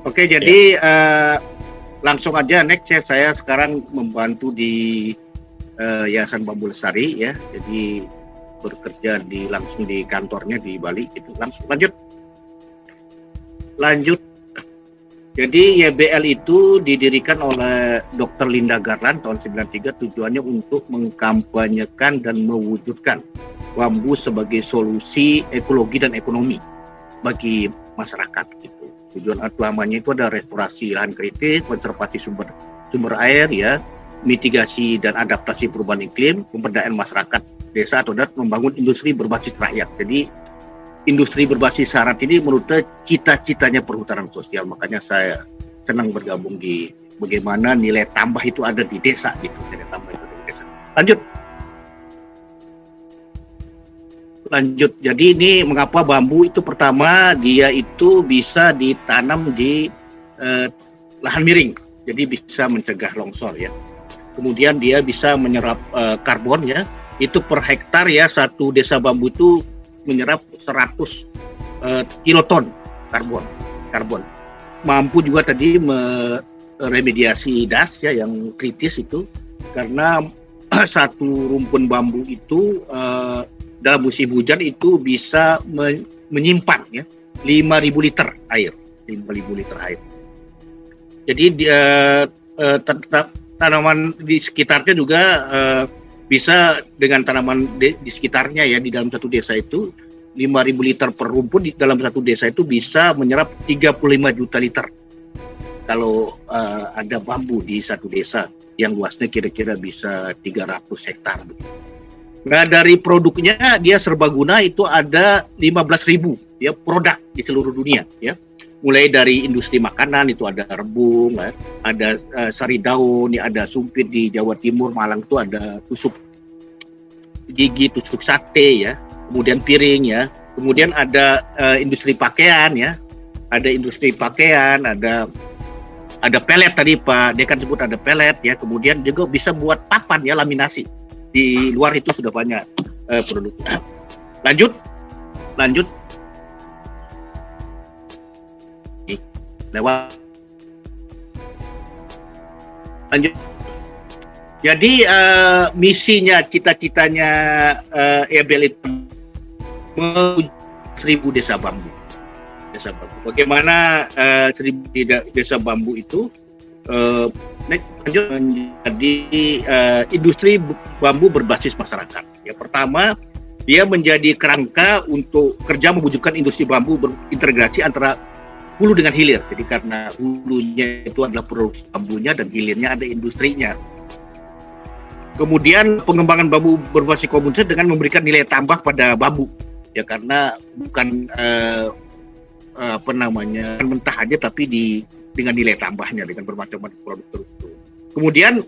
Oke, Ya. jadi langsung aja next ya, saya sekarang membantu di Yayasan Bambu Lestari ya. Jadi bekerja langsung di kantornya di Bali gitu. Langsung lanjut. Jadi YBL itu didirikan oleh Dr. Linda Garland tahun 93, tujuannya untuk mengkampanyekan dan mewujudkan bambu sebagai solusi ekologi dan ekonomi bagi masyarakat gitu. Tujuan utamanya itu ada restorasi lahan kritis, konservasi sumber air ya, mitigasi dan adaptasi perubahan iklim, pemberdayaan masyarakat desa atau membangun industri berbasis rakyat. Jadi industri berbasis syarat ini menurut saya cita-citanya perhutanan sosial, makanya saya senang bergabung di bagaimana nilai tambah itu ada di desa gitu. Nilai tambah itu ada di desa. Lanjut. Jadi ini mengapa bambu itu pertama dia itu bisa ditanam di lahan miring, jadi bisa mencegah longsor ya. Kemudian dia bisa menyerap karbon ya. Itu per hektar ya, satu desa bambu itu menyerap 100 kiloton karbon. Mampu juga tadi meremediasi das ya yang kritis itu, karena satu rumpun bambu itu dalam musim hujan itu bisa menyimpan ya 5.000 liter air. Jadi tanaman di sekitarnya juga bisa dengan tanaman di sekitarnya ya, di dalam satu desa itu 5.000 liter per rumpun di dalam satu desa itu bisa menyerap 35 juta liter kalau ada bambu di satu desa yang luasnya kira-kira bisa 300 hektar. Nah, dari produknya dia serbaguna, itu ada 15.000 ya produk di seluruh dunia ya. Mulai dari industri makanan itu ada rebung, ada sari daun, ada sumpit di Jawa Timur, Malang itu ada tusuk gigi, tusuk sate ya, kemudian piring ya, kemudian ada industri pakaian ya, ada pelet tadi Pak Dekan sebut ada pelet ya, kemudian juga bisa buat papan ya, laminasi. Di luar itu sudah banyak produknya. Lanjut. Lanjut. Jadi misinya, cita-citanya YBL itu 1.000 desa bambu. Bagaimana 1.000 desa bambu itu lanjut menjadi industri bambu berbasis masyarakat. Ya, pertama, dia menjadi kerangka untuk kerja mewujudkan industri bambu berintegrasi antara hulu dengan hilir. Jadi karena hulunya itu adalah produksi bambunya dan hilirnya ada industrinya. Kemudian pengembangan bambu berbasis komunitas dengan memberikan nilai tambah pada bambu. Ya, karena bukan mentah aja, tapi dengan nilai tambahnya, dengan bermacam-macam produk tertentu. Kemudian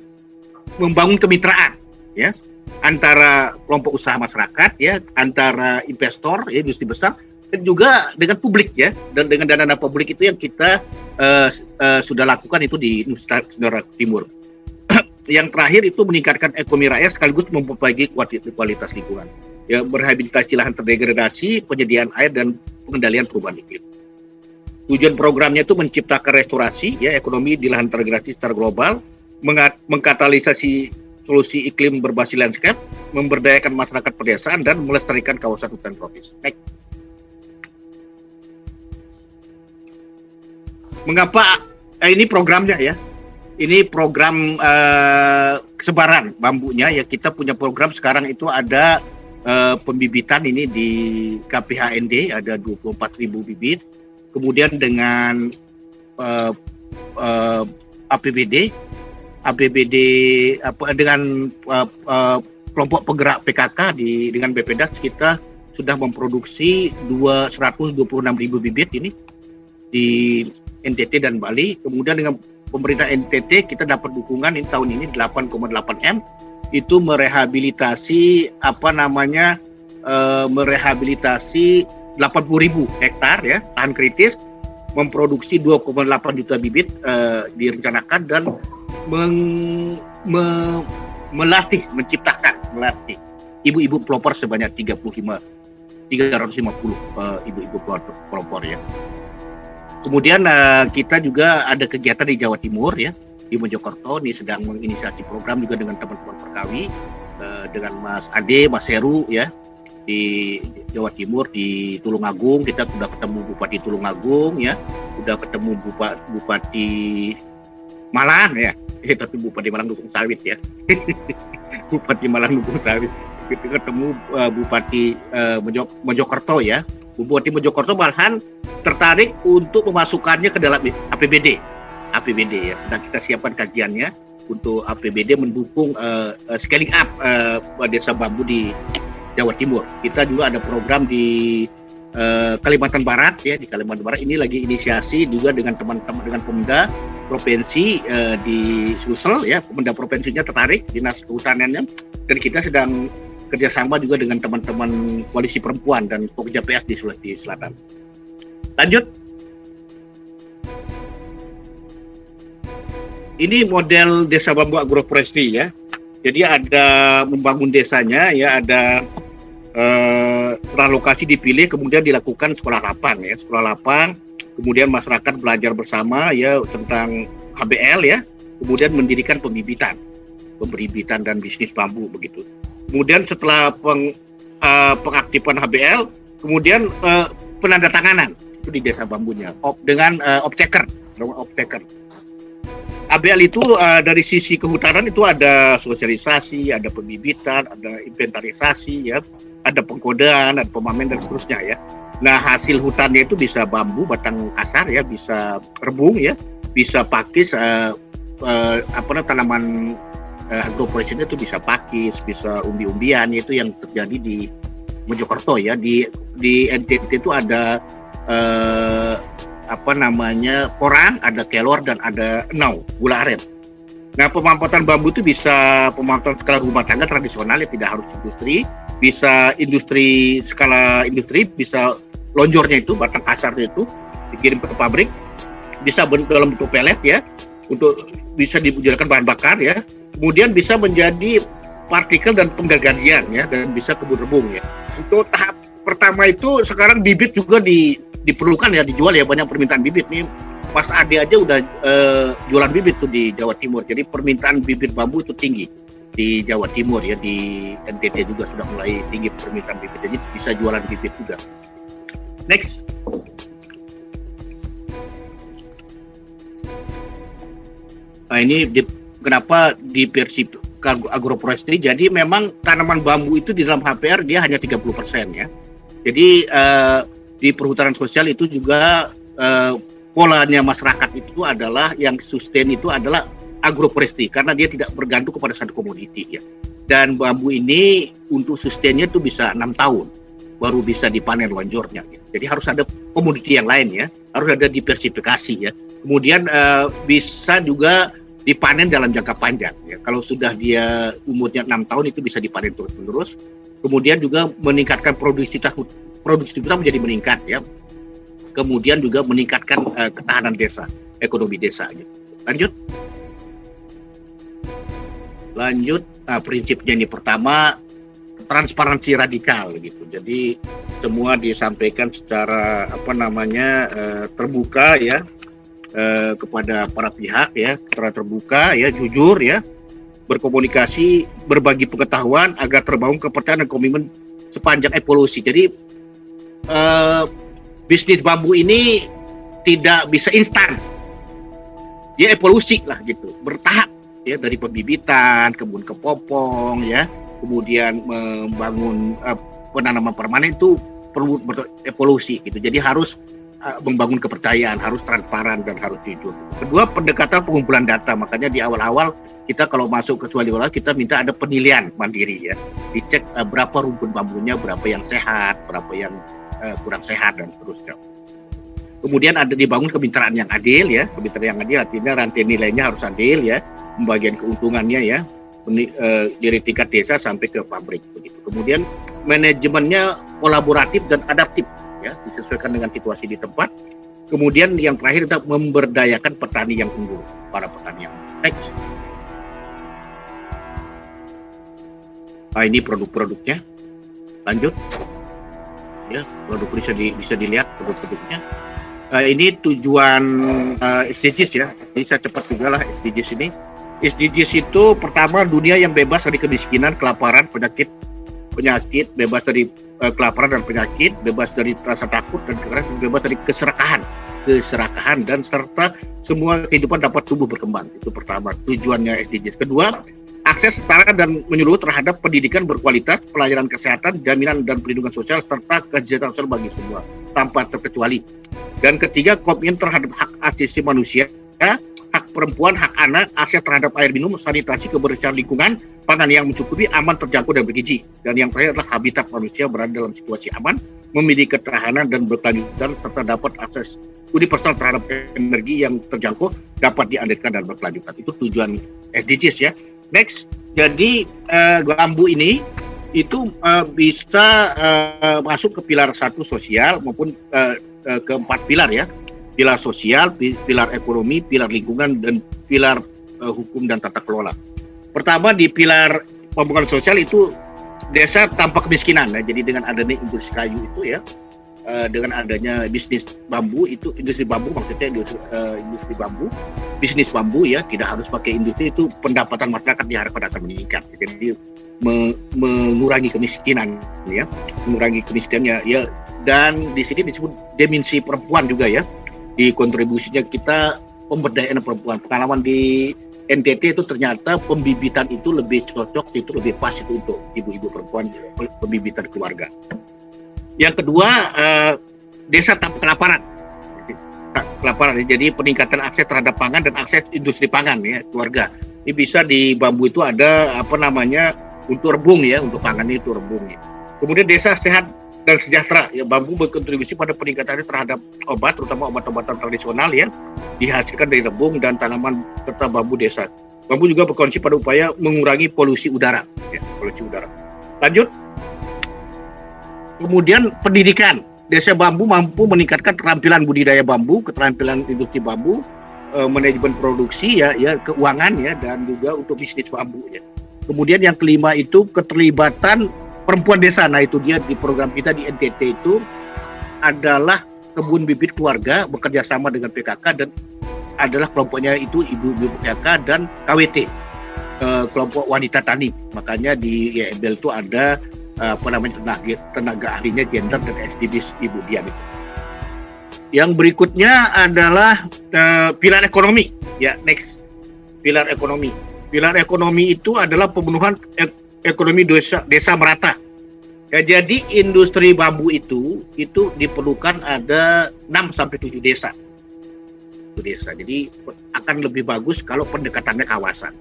membangun kemitraan ya antara kelompok usaha masyarakat ya, antara investor ya, industri besar, dan juga dengan publik ya, dan dengan dana publik itu yang kita sudah lakukan itu di Nusantara Timur. Yang terakhir itu meningkatkan ekonomi rakyat sekaligus memperbaiki kualitas lingkungan ya, berhabilitasi lahan terdegradasi, penyediaan air, dan pengendalian perubahan iklim. Tujuan programnya itu menciptakan restorasi ya ekonomi di lahan terdegradasi secara global, mengkatalisasi solusi iklim berbasis landscape, memberdayakan masyarakat pedesaan, dan melestarikan kawasan hutan tropis. Baik. Mengapa ini programnya ya? Ini program kesebaran bambunya ya. Kita punya program sekarang itu ada pembibitan ini di KPHND ada 24.000 bibit. Kemudian dengan APBD dengan kelompok penggerak PKK dengan BPDAS kita sudah memproduksi 126.000 bibit ini di NTT dan Bali. Kemudian dengan pemerintah NTT kita dapat dukungan ini tahun ini 8,8 M, itu merehabilitasi merehabilitasi 80.000 hektar ya lahan kritis, memproduksi 2,8 juta bibit direncanakan, dan melatih ibu-ibu pelopor sebanyak 350 ibu-ibu pelopor ya. Kemudian kita juga ada kegiatan di Jawa Timur ya, di Mojokerto ini sedang menginisiasi program juga dengan teman-teman Perkawi, dengan Mas Ade, Mas Heru ya, di Jawa Timur di Tulungagung. Kita sudah ketemu Bupati Tulungagung ya, sudah ketemu Bupati Malang ya, tapi Bupati Malang dukung sawit ya. Bupati Malang dukung sawit. Kita ketemu Bupati Mojokerto ya. Bupati Mojokerto malahan tertarik untuk memasukkannya ke dalam APBD ya. Sedang kita siapkan kajiannya untuk APBD mendukung scaling up desa bambu di Jawa Timur. Kita juga ada program di Kalimantan Barat ya. Di Kalimantan Barat ini lagi inisiasi juga dengan teman-teman, dengan Pemda provinsi di Sulsel ya. Pemda provinsinya tertarik, dinas kehutanannya, dan kita sedang kerjasama juga dengan teman-teman koalisi perempuan dan pekerja PS di Sulawesi Selatan. Lanjut. Ini model desa bambu agroforestry ya. Jadi ada membangun desanya ya, ada relokasi dipilih, kemudian dilakukan sekolah lapang ya, sekolah lapang. Kemudian masyarakat belajar bersama ya tentang HBL ya. Kemudian mendirikan pembibitan dan bisnis bambu begitu. Kemudian setelah pengaktifan HBL, kemudian penandatanganan itu di desa bambunya dengan off-taker. HBL itu dari sisi kehutanan itu ada sosialisasi, ada pembibitan, ada inventarisasi ya, ada pengkodean, ada pemamen dan seterusnya ya. Nah, hasil hutannya itu bisa bambu batang kasar ya, bisa rebung ya, bisa pakis tanaman agroforestry itu bisa pakis, bisa umbi-umbian. Itu yang terjadi di Mojokerto ya. Di NTT itu ada porang, ada kelor, dan ada enau, gula aren. Nah, pemanfaatan bambu itu bisa pemanfaatan skala rumah tangga tradisional ya, tidak harus industri, bisa industri skala industri, bisa lonjornya itu batang kasarnya itu dikirim ke pabrik, bisa dalam bentuk pelet ya, untuk bisa dijadikan bahan bakar ya. Kemudian bisa menjadi partikel dan penggagantian ya, dan bisa kebun rebung ya. Untuk tahap pertama itu sekarang bibit juga diperlukan ya, dijual ya, banyak permintaan bibit nih. Mas Ade aja udah jualan bibit tuh di Jawa Timur. Jadi permintaan bibit bambu itu tinggi di Jawa Timur ya, di NTT juga sudah mulai tinggi permintaan bibit. Jadi bisa jualan bibit juga. Next. Nah, ini kenapa di Persib agroforestry? Jadi memang tanaman bambu itu di dalam HPR dia hanya 30% ya. Jadi di perhutanan sosial itu juga polanya masyarakat itu adalah yang sustain itu adalah agroforestry, karena dia tidak bergantung kepada satu komoditi ya. Dan bambu ini untuk sustainnya itu bisa 6 tahun baru bisa dipanen lonjornya. Jadi harus ada komoditi yang lain ya, harus ada diversifikasi ya. Kemudian bisa juga dipanen dalam jangka panjang ya. Kalau sudah dia umurnya 6 tahun itu bisa dipanen terus-menerus. Kemudian juga meningkatkan produktivitas menjadi meningkat ya. Kemudian juga meningkatkan ketahanan desa, ekonomi desa gitu. Lanjut, prinsipnya ini pertama transparansi radikal gitu. Jadi semua disampaikan secara terbuka ya, kepada para pihak ya, secara terbuka ya, jujur ya, berkomunikasi, berbagi pengetahuan agar terbangun kepercayaan dan komitmen sepanjang evolusi. Jadi bisnis bambu ini tidak bisa instan, dia evolusi lah gitu, bertahap ya, dari pembibitan, kebun kepopong ya, kemudian membangun penanaman permanen itu perlu evolusi gitu. Jadi harus membangun kepercayaan, harus transparan dan harus jujur. Kedua, pendekatan pengumpulan data. Makanya di awal-awal kita kalau masuk ke swasta kita minta ada penilaian mandiri ya, dicek berapa rumpun bambunya, berapa yang sehat, berapa yang kurang sehat dan seterusnya. Kemudian ada dibangun kemitraan yang adil ya, kemitraan yang adil artinya rantai nilainya harus adil ya, pembagian keuntungannya ya, dari tingkat desa sampai ke pabrik begitu. Kemudian manajemennya kolaboratif dan adaptif ya, disesuaikan dengan situasi di tempat. Kemudian yang terakhir kita memberdayakan petani yang unggul, para petani yang next. Nah, ini produk-produknya. Lanjut. Ya, produk bisa dilihat produk-produknya. Ini tujuan SDGs ya. Jadi saya cepat juga lah SDGs ini. SDGs itu pertama dunia yang bebas dari kemiskinan, kelaparan, penyakit, bebas dari kelaparan dan penyakit, bebas dari rasa takut dan kekerasan, bebas dari keserakahan dan serta semua kehidupan dapat tumbuh berkembang. Itu pertama tujuannya SDGs. Kedua, akses setara dan menyeluruh terhadap pendidikan berkualitas, pelayanan kesehatan, jaminan dan perlindungan sosial serta kesejahteraan sosial bagi semua tanpa terkecuali. Dan ketiga, komitmen terhadap hak asasi manusia, hak perempuan, hak anak, akses terhadap air minum, sanitasi, kebersihan lingkungan, pangan yang mencukupi, aman, terjangkau, dan bergizi. Dan yang terakhir adalah habitat manusia berada dalam situasi aman, memiliki ketahanan dan berkelanjutan, serta dapat akses universal terhadap energi yang terjangkau, dapat diandalkan dan berkelanjutan. Itu tujuan SDGs ya. Next, jadi bambu ini itu bisa masuk ke pilar 1 sosial maupun ke 4 pilar ya. Pilar sosial, pilar ekonomi, pilar lingkungan, dan pilar hukum dan tata kelola. Pertama di pilar pembangunan sosial itu desa tanpa kemiskinan. Nah, jadi dengan adanya industri kayu itu ya, dengan adanya bisnis bambu itu, industri bambu maksudnya industri bambu, bisnis bambu ya, tidak harus pakai industri, itu pendapatan masyarakat diharapkan akan meningkat. Jadi mengurangi kemiskinan ya, ya. Dan di sini disebut dimensi perempuan juga ya. Di kontribusinya kita pemberdayaan perempuan. Pengalaman di NTT itu ternyata pembibitan itu lebih cocok, itu lebih pas itu untuk ibu-ibu perempuan, pembibitan keluarga. Yang kedua, desa tanpa kelaparan. Jadi peningkatan akses terhadap pangan dan akses industri pangan ya, keluarga. Ini bisa di bambu itu ada untuk rebung ya, untuk pangan itu rebung ya. Kemudian desa sehat dan sejahtera ya, bambu berkontribusi pada peningkatan terhadap obat, terutama obat-obatan tradisional ya, dihasilkan dari rebung dan tanaman serta bambu desa. Bambu juga berkontribusi pada upaya mengurangi polusi udara ya, Lanjut. Kemudian pendidikan. Desa bambu mampu meningkatkan keterampilan budidaya bambu, keterampilan industri bambu, manajemen produksi ya, keuangan ya, dan juga untuk bisnis bambu ya. Kemudian yang kelima itu keterlibatan perempuan desa. Nah itu dia di program kita di NTT itu adalah kebun bibit keluarga bekerja sama dengan PKK, dan adalah kelompoknya itu ibu-ibu PKK dan KWT, kelompok wanita tani. Makanya di YMBL itu ada tenaga ahlinya gender dan SDGs Ibu Dian itu. Yang berikutnya adalah pilar ekonomi ya. Next, pilar ekonomi. Pilar ekonomi itu adalah pemenuhan ekonomi desa merata. Ya, jadi industri bambu itu diperlukan ada 6 sampai 7 desa. Jadi akan lebih bagus kalau pendekatannya kawasan.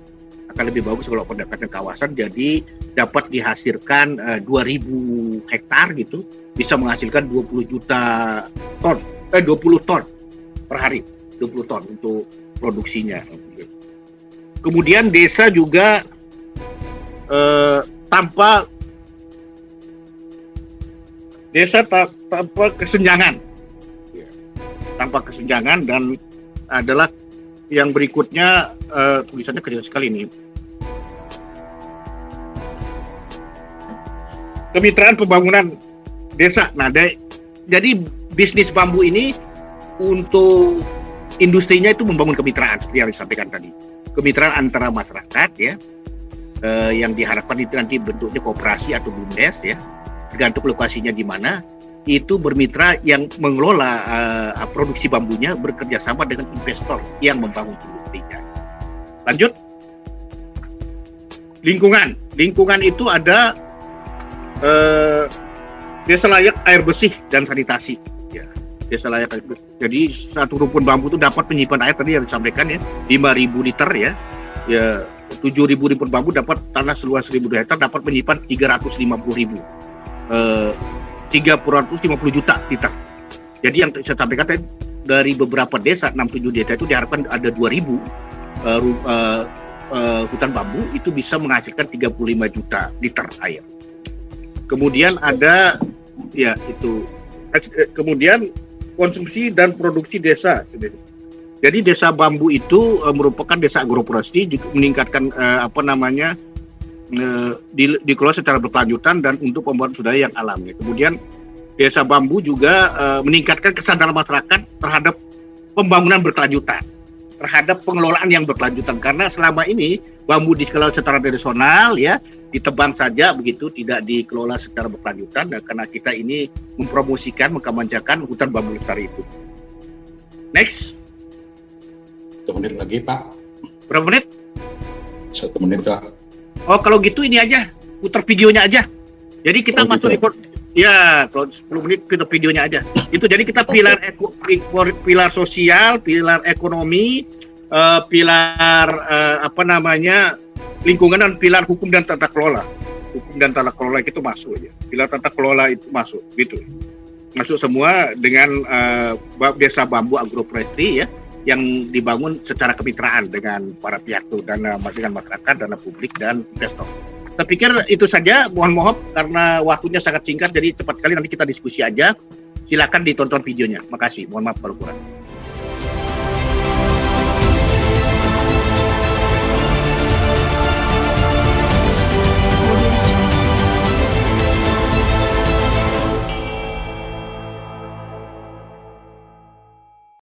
Jadi dapat dihasilkan 2.000 hektar gitu, bisa menghasilkan 20 ton per hari, 20 ton untuk produksinya. Kemudian desa juga tanpa kesenjangan, dan adalah yang berikutnya, tulisannya kecil sekali ini. Kemitraan pembangunan desa. Nah, jadi bisnis bambu ini untuk industrinya itu membangun kemitraan seperti yang disampaikan tadi. Kemitraan antara masyarakat ya, yang diharapkan itu nanti bentuknya koperasi atau BUMDes ya, tergantung lokasinya di mana. Itu bermitra yang mengelola produksi bambunya, bekerja sama dengan investor yang membangun industrinya. Lanjut. Lingkungan itu ada desa layak air bersih dan sanitasi ya. Desa layak air bersih. Jadi satu rumpun bambu itu dapat menyimpan air, tadi yang disampaikan ya, 5.000 liter ya. 7.000 rumpun bambu dapat tanah seluas 1.000 hektar dapat menyimpan 350 juta liter. Jadi yang saya sampaikan tadi, dari beberapa desa, 6-7 desa itu diharapkan ada 2.000 hutan bambu itu bisa menghasilkan 35 juta liter air. Kemudian ada ya itu, kemudian konsumsi dan produksi desa. Jadi desa bambu itu merupakan desa agroforestry, meningkatkan dikelola secara berkelanjutan dan untuk pembuatan swadaya yang alami. Kemudian Desa Bambu juga meningkatkan kesadaran masyarakat terhadap pembangunan berkelanjutan, terhadap pengelolaan yang berkelanjutan, karena selama ini bambu dikelola secara tradisional ya, ditebang saja begitu, tidak dikelola secara berkelanjutan. Dan karena kita ini mempromosikan, mengkampanyekan hutan bambu lestari itu. Next. 1 menit lagi, Pak. Berapa menit? 1 menit lah. Oh, kalau gitu ini aja, putar videonya aja. Jadi kita masuk gitu. Ya, kalau 10 menit putar videonya aja. Itu jadi kita pilar sosial, pilar ekonomi, pilar lingkungan, dan pilar hukum dan tata kelola. Hukum dan tata kelola itu masuk aja. Pilar tata kelola itu masuk, gitu. Masuk semua dengan Desa Bambu Agroforestry ya, yang dibangun secara kemitraan dengan para pihak itu, dengan masyarakat, dana publik dan investor. Saya pikir itu saja. Mohon maaf karena waktunya sangat singkat, jadi cepat sekali nanti kita diskusi aja. Silakan ditonton videonya. Makasih. Mohon maaf kalau kurang.